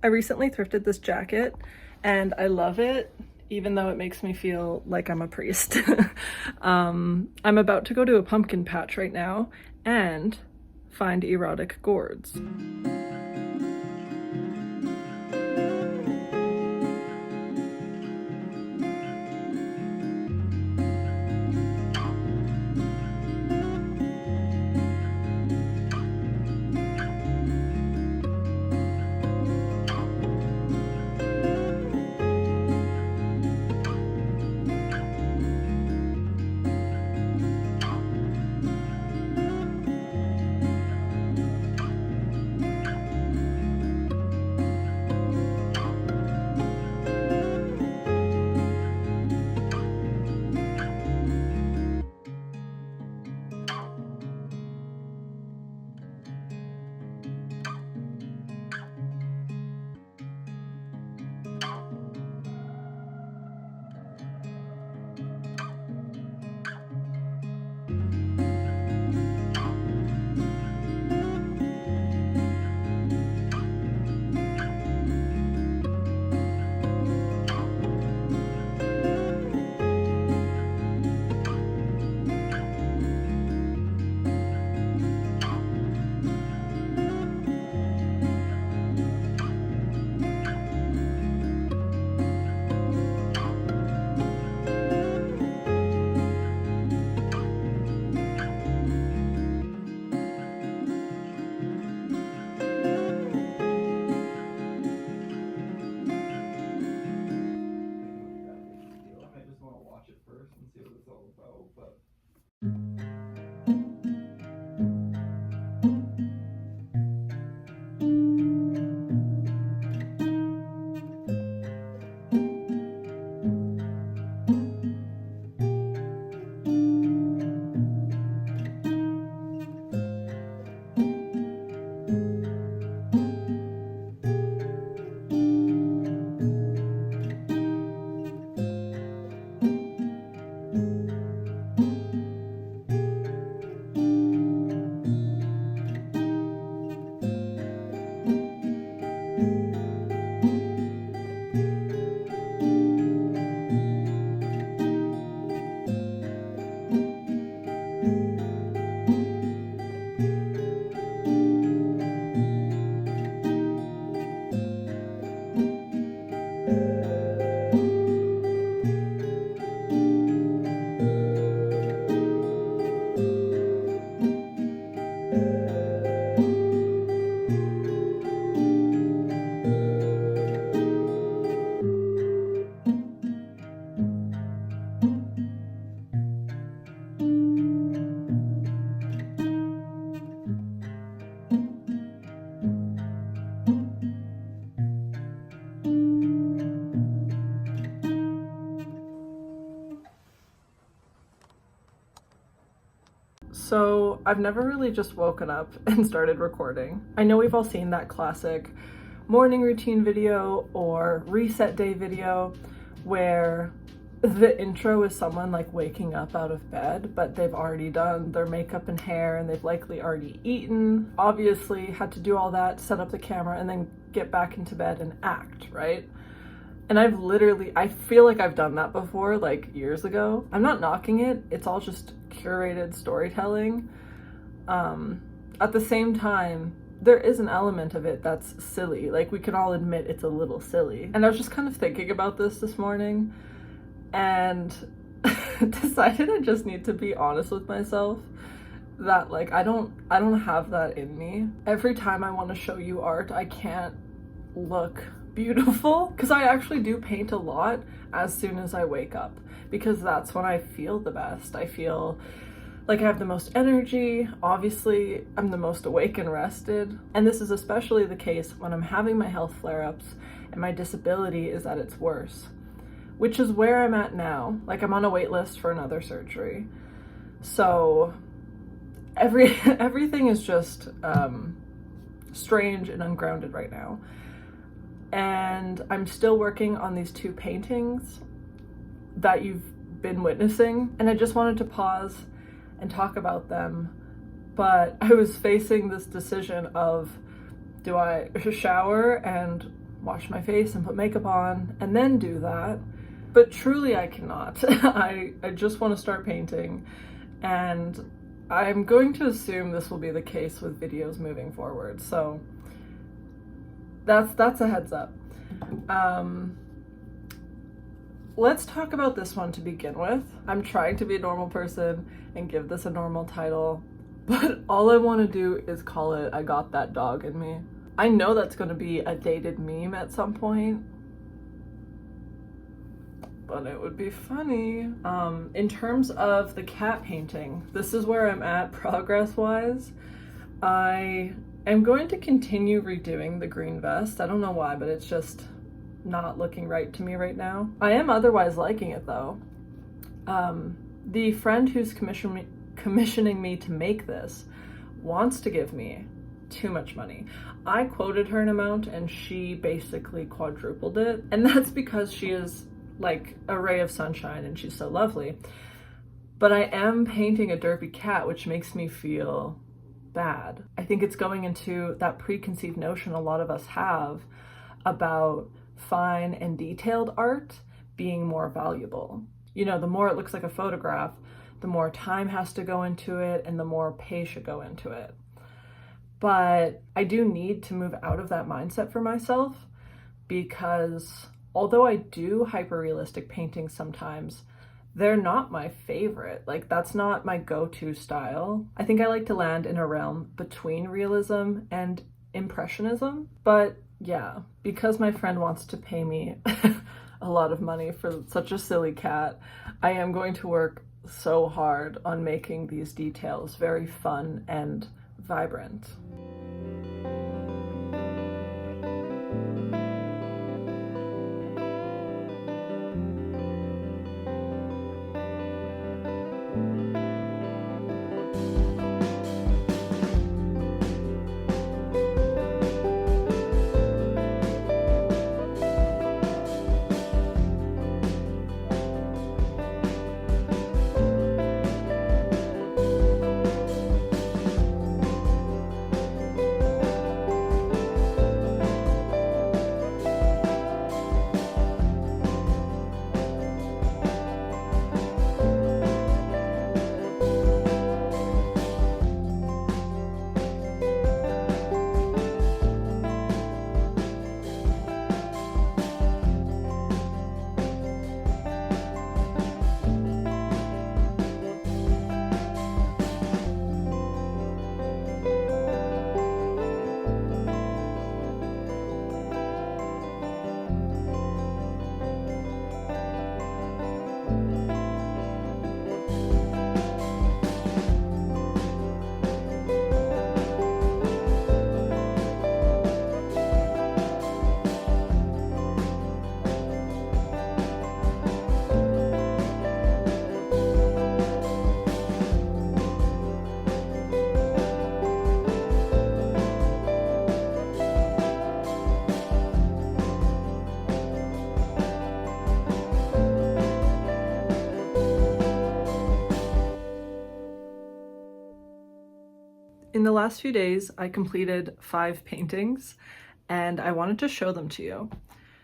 I recently thrifted this jacket and I love it, even though it makes me feel like I'm a priest. I'm about to go to a pumpkin patch right now and find erotic gourds. So I've never really just woken up and started recording. I know we've all seen that classic morning routine video or reset day video where the intro is someone like waking up out of bed, but they've already done their makeup and hair and they've likely already eaten, obviously had to do all that, set up the camera, and then get back into bed and act, right? And I feel like I've done that before, like years ago. I'm not knocking it, it's all just curated storytelling. At the same time, there is an element of it that's silly. Like, we can all admit it's a little silly. And I was just kind of thinking about this morning and decided I just need to be honest with myself that like I don't have that in me. Every time I want to show you art, I can't look beautiful, because I actually do paint a lot as soon as I wake up, because that's when I feel the best. I feel like I have the most energy. Obviously, I'm the most awake and rested. And this is especially the case when I'm having my health flare-ups and my disability is at its worst, which is where I'm at now. Like, I'm on a wait list for another surgery. So everything is just strange and ungrounded right now. And I'm still working on these two paintings that you've been witnessing, and I just wanted to pause and talk about them. But I was facing this decision of, do I shower and wash my face and put makeup on and then do that. But truly I cannot. I just want to start painting, and I'm going to assume this will be the case with videos moving forward. So that's a heads up. Let's talk about this one to begin with. I'm trying to be a normal person and give this a normal title, but all I want to do is call it I Got That Dog in Me. I know that's going to be a dated meme at some point, but it would be funny. In terms of the cat painting, this is where I'm at progress-wise. I am going to continue redoing the green vest. I don't know why, but it's just not looking right to me right now. I am otherwise liking it though. The friend who's commissioning me to make this wants to give me too much money. I quoted her an amount and she basically quadrupled it, and that's because she is like a ray of sunshine and she's so lovely. But I am painting a derpy cat, which makes me feel bad. I think it's going into that preconceived notion a lot of us have about fine and detailed art being more valuable. You know, the more it looks like a photograph, the more time has to go into it and the more pay should go into it. But I do need to move out of that mindset for myself, because although I do hyper-realistic paintings sometimes, they're not my favorite. Like, that's not my go-to style. I think I like to land in a realm between realism and impressionism. But yeah, because my friend wants to pay me a lot of money for such a silly cat, I am going to work so hard on making these details very fun and vibrant. In the last few days, I completed 5 paintings and I wanted to show them to you.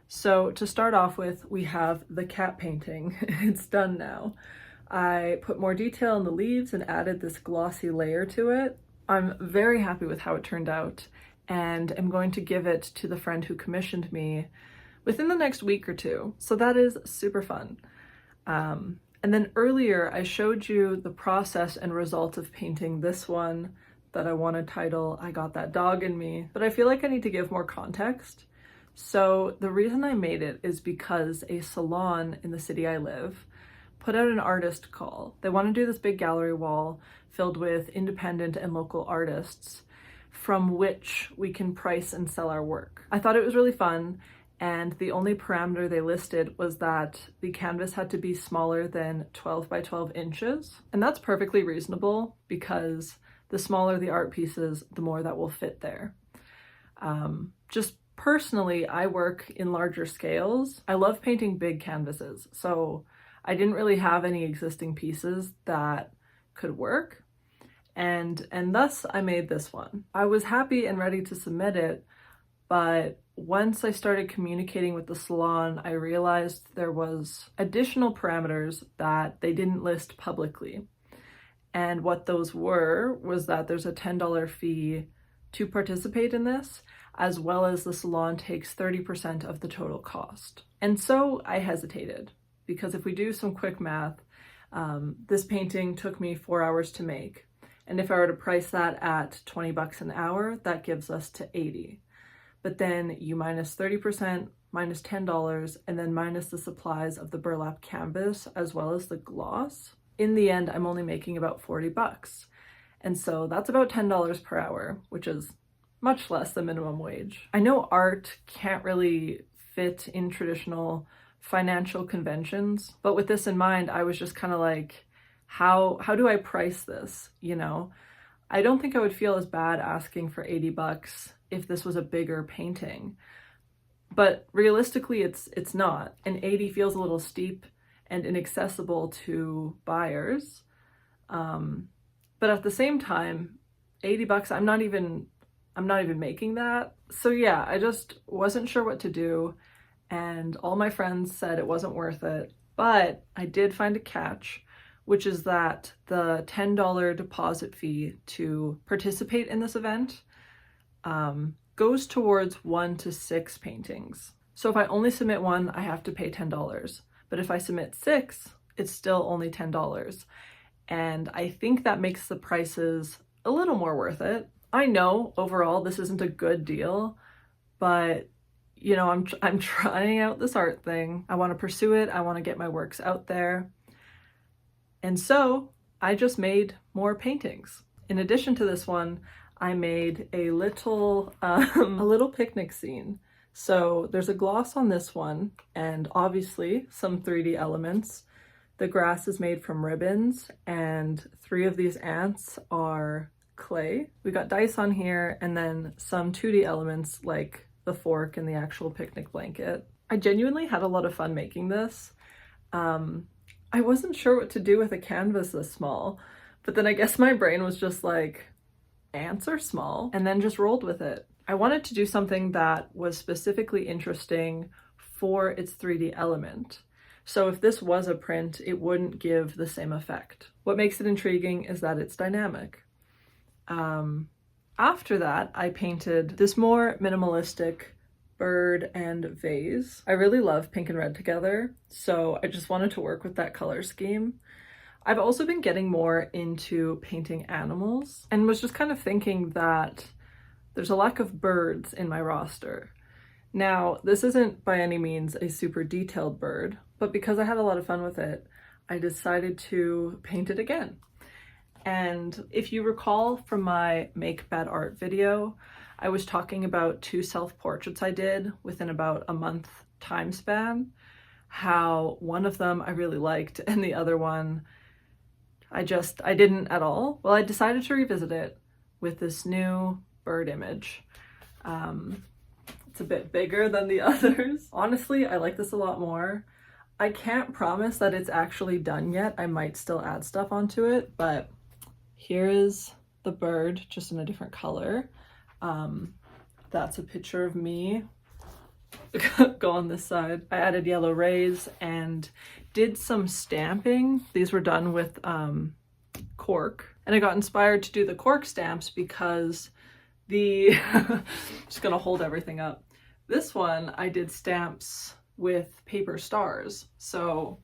So to start off with, we have the cat painting. It's done now. I put more detail in the leaves and added this glossy layer to it. I'm very happy with how it turned out, and I'm going to give it to the friend who commissioned me within the next week or two. So that is super fun. And then earlier I showed you the process and result of painting this one that I want to title I Got That Dog in Me, but I feel like I need to give more context. So the reason I made it is because a salon in the city I live put out an artist call. They want to do this big gallery wall filled with independent and local artists from which we can price and sell our work. I thought it was really fun, and the only parameter they listed was that the canvas had to be smaller than 12 by 12 inches. And that's perfectly reasonable because the smaller the art pieces, the more that will fit there. Just personally, I work in larger scales. I love painting big canvases, so I didn't really have any existing pieces that could work, and thus I made this one. I was happy and ready to submit it, but once I started communicating with the salon, I realized there was additional parameters that they didn't list publicly. And what those were was that there's a $10 fee to participate in this, as well as the salon takes 30% of the total cost. And so I hesitated, because if we do some quick math, this painting took me 4 hours to make. And if I were to price that at 20 bucks an hour, that gives us to 80. But then you minus 30%, minus $10, and then minus the supplies of the burlap canvas, as well as the gloss. In the end, I'm only making about 40 bucks. And so that's about $10 per hour, which is much less than minimum wage. I know art can't really fit in traditional financial conventions, but with this in mind, I was just kind of like, how do I price this? You know, I don't think I would feel as bad asking for 80 bucks if this was a bigger painting, but realistically it's not. And 80 feels a little steep and inaccessible to buyers. But at the same time, 80 bucks, I'm not even making that. So yeah, I just wasn't sure what to do. And all my friends said it wasn't worth it, but I did find a catch, which is that the $10 deposit fee to participate in this event goes towards 1 to 6 paintings. So if I only submit one, I have to pay $10. But if I submit 6, it's still only $10. And I think that makes the prices a little more worth it. I know overall this isn't a good deal, but you know, I'm trying out this art thing. I want to pursue it. I want to get my works out there. And so I just made more paintings. In addition to this one, I made a little picnic scene. So there's a gloss on this one, and obviously some 3D elements. The grass is made from ribbons, and 3 of these ants are clay. We got dice on here, and then some 2D elements like the fork and the actual picnic blanket. I genuinely had a lot of fun making this. I wasn't sure what to do with a canvas this small, but then I guess my brain was just like, ants are small, and then just rolled with it. I wanted to do something that was specifically interesting for its 3D element. So if this was a print, it wouldn't give the same effect. What makes it intriguing is that it's dynamic. After that, I painted this more minimalistic bird and vase. I really love pink and red together, so I just wanted to work with that color scheme. I've also been getting more into painting animals and was just kind of thinking that there's a lack of birds in my roster. Now, this isn't by any means a super detailed bird, but because I had a lot of fun with it, I decided to paint it again. And if you recall from my Make Bad Art video, I was talking about 2 self-portraits I did within about a month time span, how one of them I really liked and the other one I didn't at all. Well, I decided to revisit it with this new bird image. It's a bit bigger than the others. Honestly, I like this a lot more. I can't promise that it's actually done yet. I might still add stuff onto it, but here is the bird, just in a different color. That's a picture of me. Go on this side. I added yellow rays and did some stamping. These were done with cork. And I got inspired to do the cork stamps because just gonna hold everything up. This one, I did stamps with paper stars. So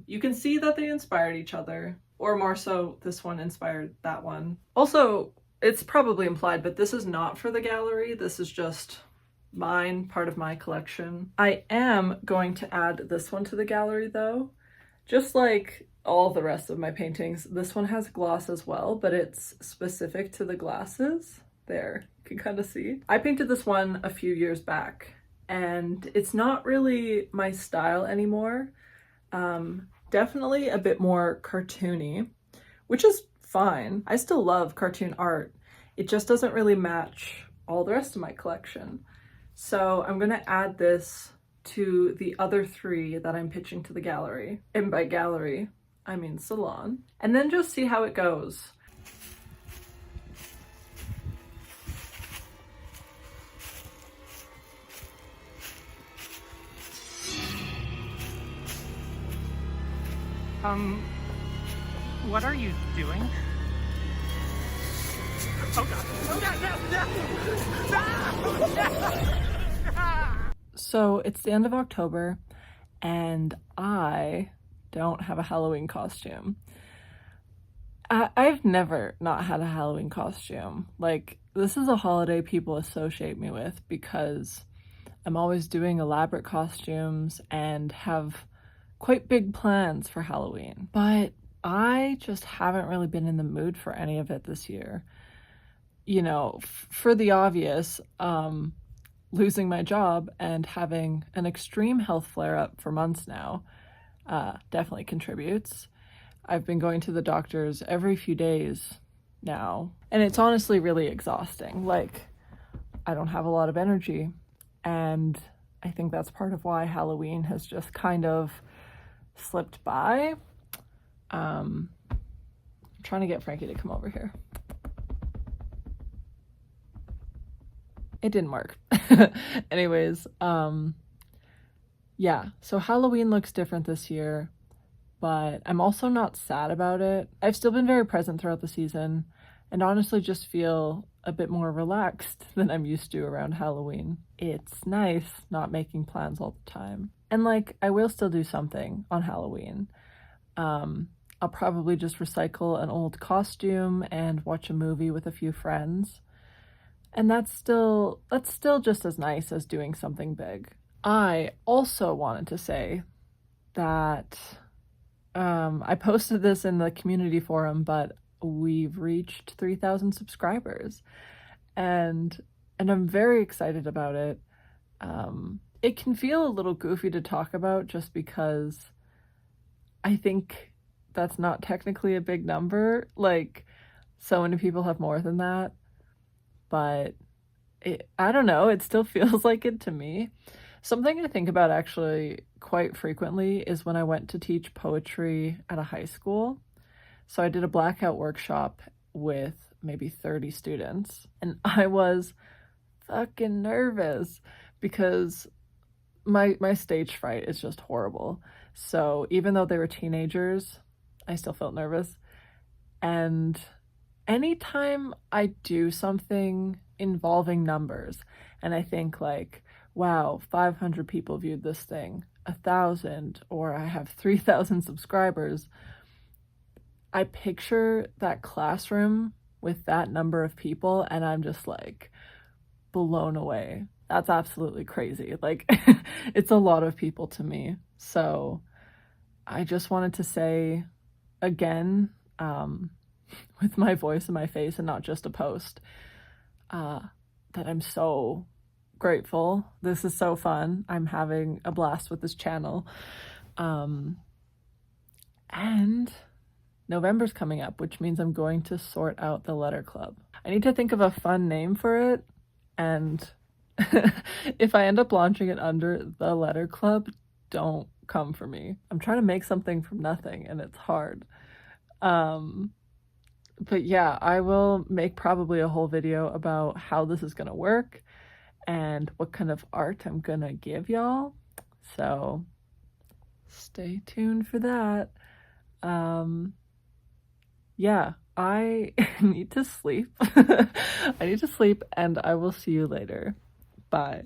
you can see that they inspired each other. Or more so, this one inspired that one. Also, it's probably implied, but this is not for the gallery. This is just mine, part of my collection. I am going to add this one to the gallery though. Just like all the rest of my paintings, this one has gloss as well, but it's specific to the glasses. There, you can kind of see. I painted this one a few years back, and it's not really my style anymore. Definitely a bit more cartoony, which is fine. I still love cartoon art. It just doesn't really match all the rest of my collection. So I'm gonna add this to the other 3 that I'm pitching to the gallery. And by gallery, I mean salon. And then just see how it goes. What are you doing? Oh god, oh god, no, no, no! So it's the end of October and I don't have a Halloween costume. I've never not had a Halloween costume. Like, this is a holiday people associate me with because I'm always doing elaborate costumes and have quite big plans for Halloween. But I just haven't really been in the mood for any of it this year. You know, for the obvious, losing my job and having an extreme health flare-up for months now definitely contributes. I've been going to the doctors every few days now, and it's honestly really exhausting. Like, I don't have a lot of energy, and I think that's part of why Halloween has just kind of slipped by. I'm trying to get Frankie to come over here. It didn't work. Anyways, yeah, so Halloween looks different this year, but I'm also not sad about it. I've still been very present throughout the season and honestly just feel a bit more relaxed than I'm used to around Halloween. It's nice not making plans all the time. And like, I will still do something on Halloween. I'll probably just recycle an old costume and watch a movie with a few friends. And that's still just as nice as doing something big. I also wanted to say that I posted this in the community forum, but we've reached 3,000 subscribers and I'm very excited about it. It can feel a little goofy to talk about just because I think that's not technically a big number. Like, so many people have more than that, but I don't know, it still feels like it to me. Something I think about actually quite frequently is when I went to teach poetry at a high school. So I did a blackout workshop with maybe 30 students, and I was fucking nervous because my stage fright is just horrible. So even though they were teenagers, I still felt nervous. And anytime I do something involving numbers and I think like, wow, 500 people viewed this thing, 1,000, or I have 3,000 subscribers, I picture that classroom with that number of people and I'm just like blown away. That's absolutely crazy. Like, it's a lot of people to me. So I just wanted to say again, with my voice and my face and not just a post, that I'm so grateful. This is so fun. I'm having a blast with this channel. And November's coming up, which means I'm going to sort out the letter club. I need to think of a fun name for it, and if I end up launching it under the letter club, don't come for me. I'm trying to make something from nothing and it's hard. But yeah, I will make probably a whole video about how this is gonna work and what kind of art I'm gonna give y'all. So stay tuned for that. Yeah, I need to sleep. I need to sleep and I will see you later. Bye.